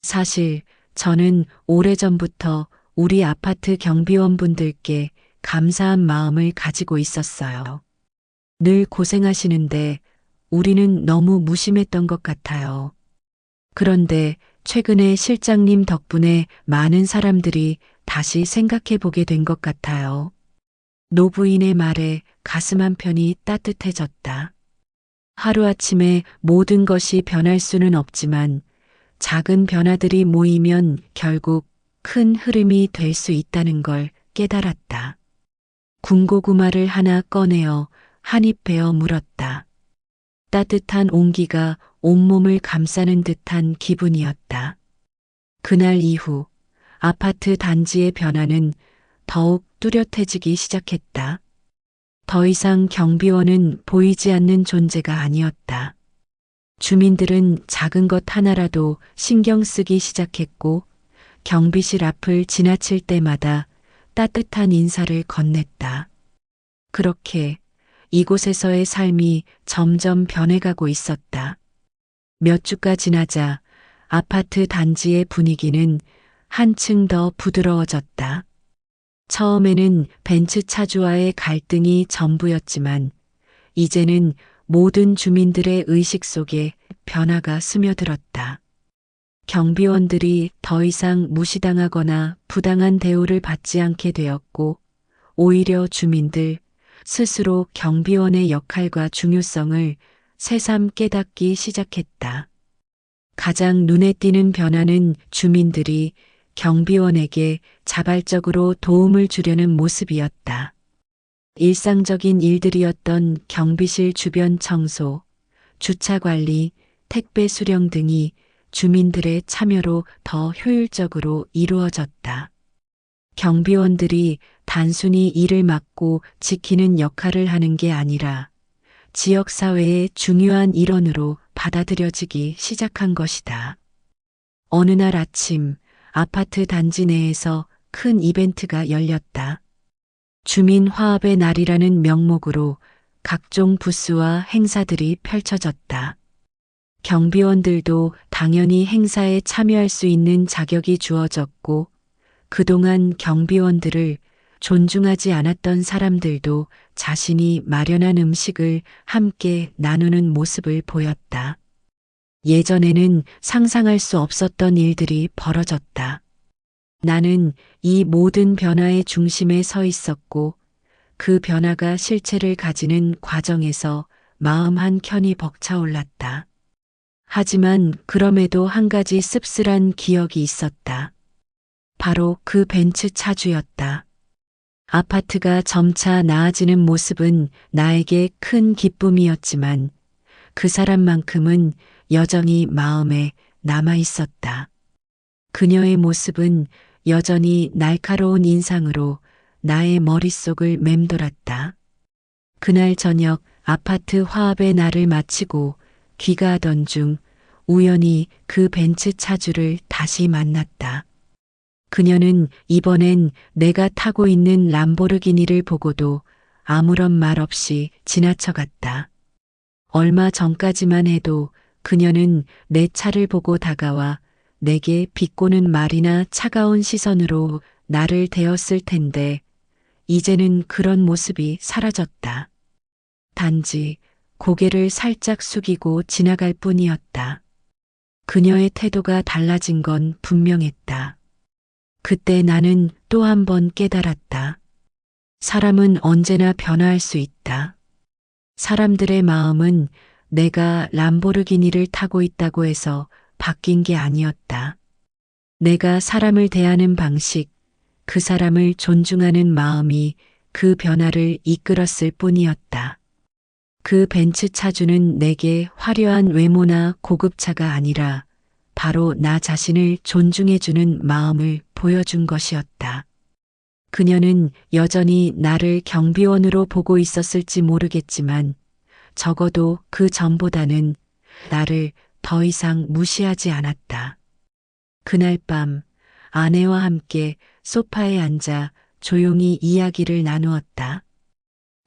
사실 저는 오래전부터 우리 아파트 경비원분들께 감사한 마음을 가지고 있었어요. 늘 고생하시는데 우리는 너무 무심했던 것 같아요. 그런데 최근에 실장님 덕분에 많은 사람들이 다시 생각해 보게 된 것 같아요. 노부인의 말에 가슴 한편이 따뜻해졌다. 하루아침에 모든 것이 변할 수는 없지만 작은 변화들이 모이면 결국 큰 흐름이 될 수 있다는 걸 깨달았다. 군고구마를 하나 꺼내어 한 입 베어 물었다. 따뜻한 온기가 온몸을 감싸는 듯한 기분이었다. 그날 이후 아파트 단지의 변화는 더욱 뚜렷해지기 시작했다. 더 이상 경비원은 보이지 않는 존재가 아니었다. 주민들은 작은 것 하나라도 신경 쓰기 시작했고 경비실 앞을 지나칠 때마다 따뜻한 인사를 건넸다. 그렇게 이곳에서의 삶이 점점 변해가고 있었다. 몇 주가 지나자 아파트 단지의 분위기는 한층 더 부드러워졌다. 처음에는 벤츠 차주와의 갈등이 전부였지만 이제는 모든 주민들의 의식 속에 변화가 스며들었다. 경비원들이 더 이상 무시당하거나 부당한 대우를 받지 않게 되었고 오히려 주민들 스스로 경비원의 역할과 중요성을 새삼 깨닫기 시작했다. 가장 눈에 띄는 변화는 주민들이 경비원에게 자발적으로 도움을 주려는 모습이었다. 일상적인 일들이었던 경비실 주변 청소, 주차 관리, 택배 수령 등이 주민들의 참여로 더 효율적으로 이루어졌다. 경비원들이 단순히 일을 맡고 지키는 역할을 하는 게 아니라 지역사회의 중요한 일원으로 받아들여지기 시작한 것이다. 어느 날 아침 아파트 단지 내에서 큰 이벤트가 열렸다. 주민 화합의 날이라는 명목으로 각종 부스와 행사들이 펼쳐졌다. 경비원들도 당연히 행사에 참여할 수 있는 자격이 주어졌고 그동안 경비원들을 존중하지 않았던 사람들도 자신이 마련한 음식을 함께 나누는 모습을 보였다. 예전에는 상상할 수 없었던 일들이 벌어졌다. 나는 이 모든 변화의 중심에 서 있었고 그 변화가 실체를 가지는 과정에서 마음 한켠이 벅차올랐다. 하지만 그럼에도 한 가지 씁쓸한 기억이 있었다. 바로 그 벤츠 차주였다. 아파트가 점차 나아지는 모습은 나에게 큰 기쁨이었지만 그 사람만큼은 여전히 마음에 남아 있었다. 그녀의 모습은 여전히 날카로운 인상으로 나의 머릿속을 맴돌았다. 그날 저녁 아파트 화합의 날을 마치고 귀가하던 중 우연히 그 벤츠 차주를 다시 만났다. 그녀는 이번엔 내가 타고 있는 람보르기니를 보고도 아무런 말 없이 지나쳐갔다. 얼마 전까지만 해도 그녀는 내 차를 보고 다가와 내게 비꼬는 말이나 차가운 시선으로 나를 대었을 텐데 이제는 그런 모습이 사라졌다. 단지 고개를 살짝 숙이고 지나갈 뿐이었다. 그녀의 태도가 달라진 건 분명했다. 그때 나는 또 한 번 깨달았다. 사람은 언제나 변화할 수 있다. 사람들의 마음은 내가 람보르기니를 타고 있다고 해서 바뀐 게 아니었다. 내가 사람을 대하는 방식, 그 사람을 존중하는 마음이 그 변화를 이끌었을 뿐이었다. 그 벤츠 차주는 내게 화려한 외모나 고급차가 아니라 바로 나 자신을 존중해주는 마음을 보여준 것이었다. 그녀는 여전히 나를 경비원으로 보고 있었을지 모르겠지만 적어도 그 전보다는 나를 더 이상 무시하지 않았다. 그날 밤 아내와 함께 소파에 앉아 조용히 이야기를 나누었다.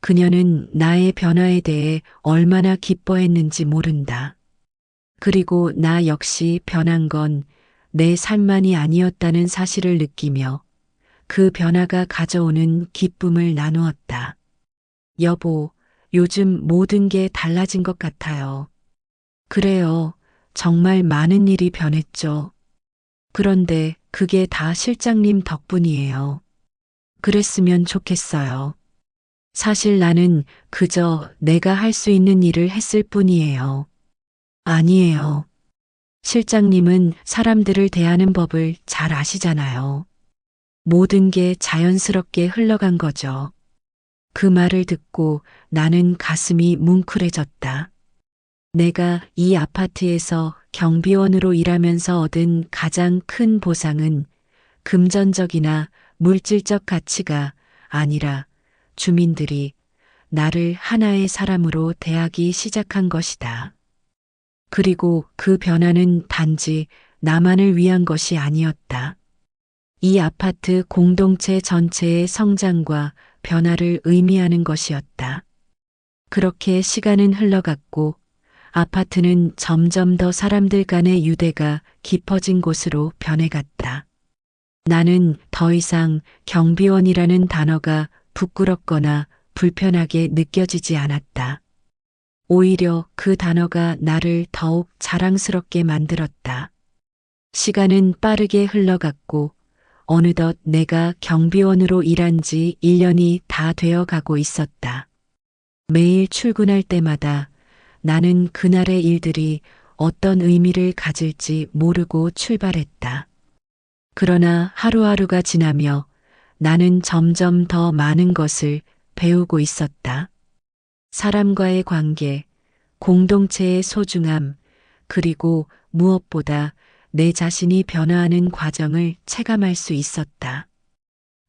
그녀는 나의 변화에 대해 얼마나 기뻐했는지 모른다. 그리고 나 역시 변한 건 내 삶만이 아니었다는 사실을 느끼며 그 변화가 가져오는 기쁨을 나누었다. 여보, 요즘 모든 게 달라진 것 같아요. 그래요. 정말 많은 일이 변했죠. 그런데 그게 다 실장님 덕분이에요. 그랬으면 좋겠어요. 사실 나는 그저 내가 할 수 있는 일을 했을 뿐이에요. 아니에요. 실장님은 사람들을 대하는 법을 잘 아시잖아요. 모든 게 자연스럽게 흘러간 거죠. 그 말을 듣고 나는 가슴이 뭉클해졌다. 내가 이 아파트에서 경비원으로 일하면서 얻은 가장 큰 보상은 금전적이나 물질적 가치가 아니라 주민들이 나를 하나의 사람으로 대하기 시작한 것이다. 그리고 그 변화는 단지 나만을 위한 것이 아니었다. 이 아파트 공동체 전체의 성장과 변화를 의미하는 것이었다. 그렇게 시간은 흘러갔고 아파트는 점점 더 사람들 간의 유대가 깊어진 곳으로 변해갔다. 나는 더 이상 경비원이라는 단어가 부끄럽거나 불편하게 느껴지지 않았다. 오히려 그 단어가 나를 더욱 자랑스럽게 만들었다. 시간은 빠르게 흘러갔고 어느덧 내가 경비원으로 일한 지 1년이 다 되어 가고 있었다. 매일 출근할 때마다 나는 그날의 일들이 어떤 의미를 가질지 모르고 출발했다. 그러나 하루하루가 지나며 나는 점점 더 많은 것을 배우고 있었다. 사람과의 관계, 공동체의 소중함, 그리고 무엇보다 내 자신이 변화하는 과정을 체감할 수 있었다.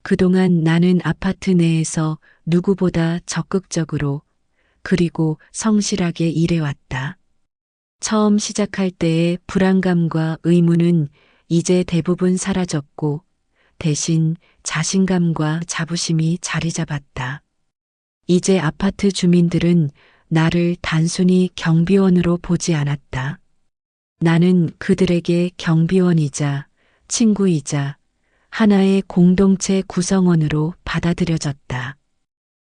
그동안 나는 아파트 내에서 누구보다 적극적으로 그리고 성실하게 일해왔다. 처음 시작할 때의 불안감과 의무는 이제 대부분 사라졌고 대신 자신감과 자부심이 자리 잡았다. 이제 아파트 주민들은 나를 단순히 경비원으로 보지 않았다. 나는 그들에게 경비원이자 친구이자 하나의 공동체 구성원으로 받아들여졌다.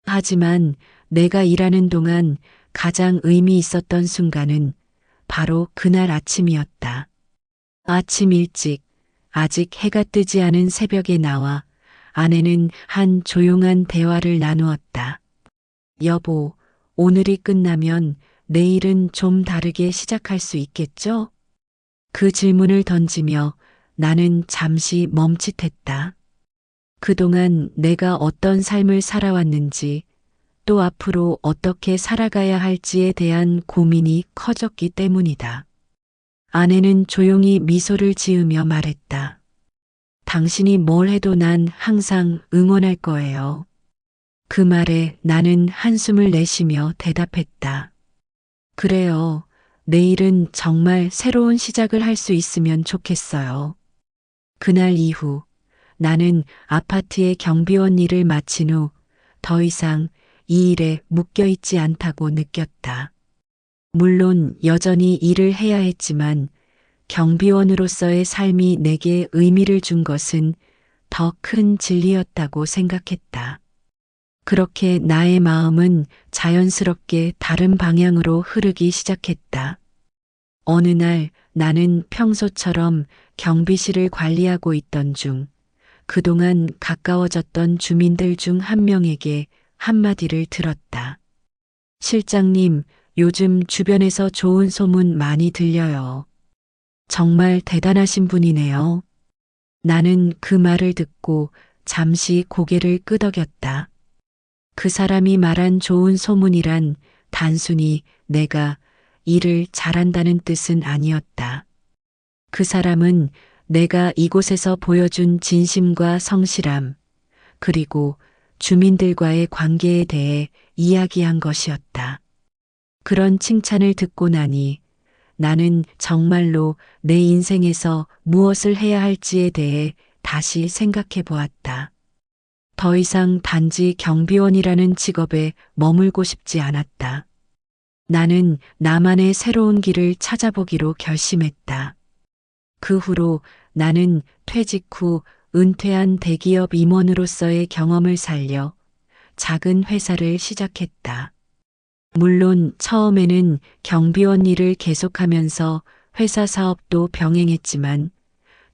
하지만 내가 일하는 동안 가장 의미 있었던 순간은 바로 그날 아침이었다. 아침 일찍, 아직 해가 뜨지 않은 새벽에 나와 아내는 한 조용한 대화를 나누었다. 여보, 오늘이 끝나면 내일은 좀 다르게 시작할 수 있겠죠? 그 질문을 던지며 나는 잠시 멈칫했다. 그동안 내가 어떤 삶을 살아왔는지 또 앞으로 어떻게 살아가야 할지에 대한 고민이 커졌기 때문이다. 아내는 조용히 미소를 지으며 말했다. 당신이 뭘 해도 난 항상 응원할 거예요. 그 말에 나는 한숨을 내쉬며 대답했다. 그래요. 내일은 정말 새로운 시작을 할 수 있으면 좋겠어요. 그날 이후 나는 아파트의 경비원 일을 마친 후 더 이상 이 일에 묶여 있지 않다고 느꼈다. 물론 여전히 일을 해야 했지만 경비원으로서의 삶이 내게 의미를 준 것은 더 큰 진리였다고 생각했다. 그렇게 나의 마음은 자연스럽게 다른 방향으로 흐르기 시작했다. 어느 날 나는 평소처럼 경비실을 관리하고 있던 중 그동안 가까워졌던 주민들 중 한 명에게 한마디를 들었다. 실장님, 요즘 주변에서 좋은 소문 많이 들려요. 정말 대단하신 분이네요. 나는 그 말을 듣고 잠시 고개를 끄덕였다. 그 사람이 말한 좋은 소문이란 단순히 내가 일을 잘한다는 뜻은 아니었다. 그 사람은 내가 이곳에서 보여준 진심과 성실함, 그리고 주민들과의 관계에 대해 이야기한 것이었다. 그런 칭찬을 듣고 나니 나는 정말로 내 인생에서 무엇을 해야 할지에 대해 다시 생각해 보았다. 더 이상 단지 경비원이라는 직업에 머물고 싶지 않았다. 나는 나만의 새로운 길을 찾아보기로 결심했다. 그 후로 나는 퇴직 후 은퇴한 대기업 임원으로서의 경험을 살려 작은 회사를 시작했다. 물론 처음에는 경비원 일을 계속하면서 회사 사업도 병행했지만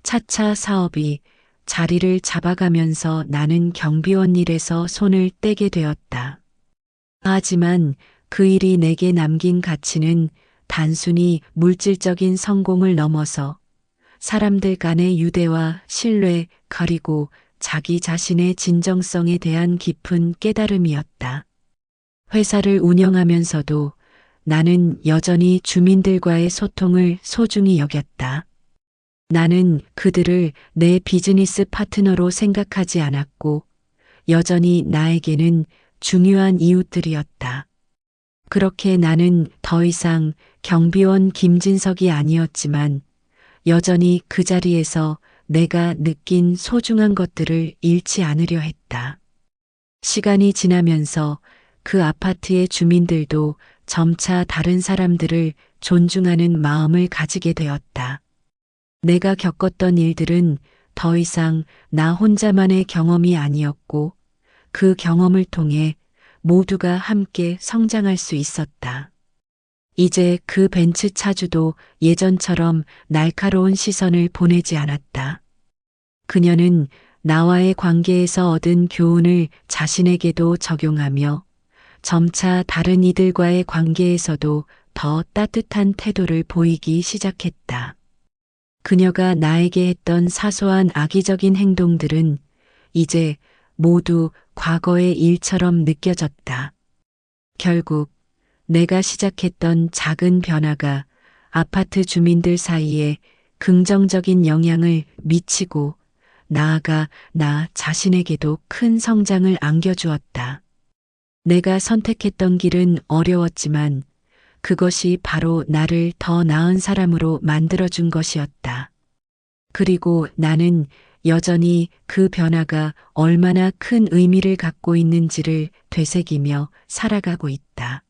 차차 사업이 자리를 잡아가면서 나는 경비원 일에서 손을 떼게 되었다. 하지만 그 일이 내게 남긴 가치는 단순히 물질적인 성공을 넘어서 사람들 간의 유대와 신뢰, 그리고 자기 자신의 진정성에 대한 깊은 깨달음이었다. 회사를 운영하면서도 나는 여전히 주민들과의 소통을 소중히 여겼다. 나는 그들을 내 비즈니스 파트너로 생각하지 않았고 여전히 나에게는 중요한 이웃들이었다. 그렇게 나는 더 이상 경비원 김진석이 아니었지만 여전히 그 자리에서 내가 느낀 소중한 것들을 잃지 않으려 했다. 시간이 지나면서 그 아파트의 주민들도 점차 다른 사람들을 존중하는 마음을 가지게 되었다. 내가 겪었던 일들은 더 이상 나 혼자만의 경험이 아니었고 그 경험을 통해 모두가 함께 성장할 수 있었다. 이제 그 벤츠 차주도 예전처럼 날카로운 시선을 보내지 않았다. 그녀는 나와의 관계에서 얻은 교훈을 자신에게도 적용하며 점차 다른 이들과의 관계에서도 더 따뜻한 태도를 보이기 시작했다. 그녀가 나에게 했던 사소한 악의적인 행동들은 이제 모두 과거의 일처럼 느껴졌다. 결국 내가 시작했던 작은 변화가 아파트 주민들 사이에 긍정적인 영향을 미치고 나아가 나 자신에게도 큰 성장을 안겨주었다. 내가 선택했던 길은 어려웠지만 그것이 바로 나를 더 나은 사람으로 만들어준 것이었다. 그리고 나는 여전히 그 변화가 얼마나 큰 의미를 갖고 있는지를 되새기며 살아가고 있다.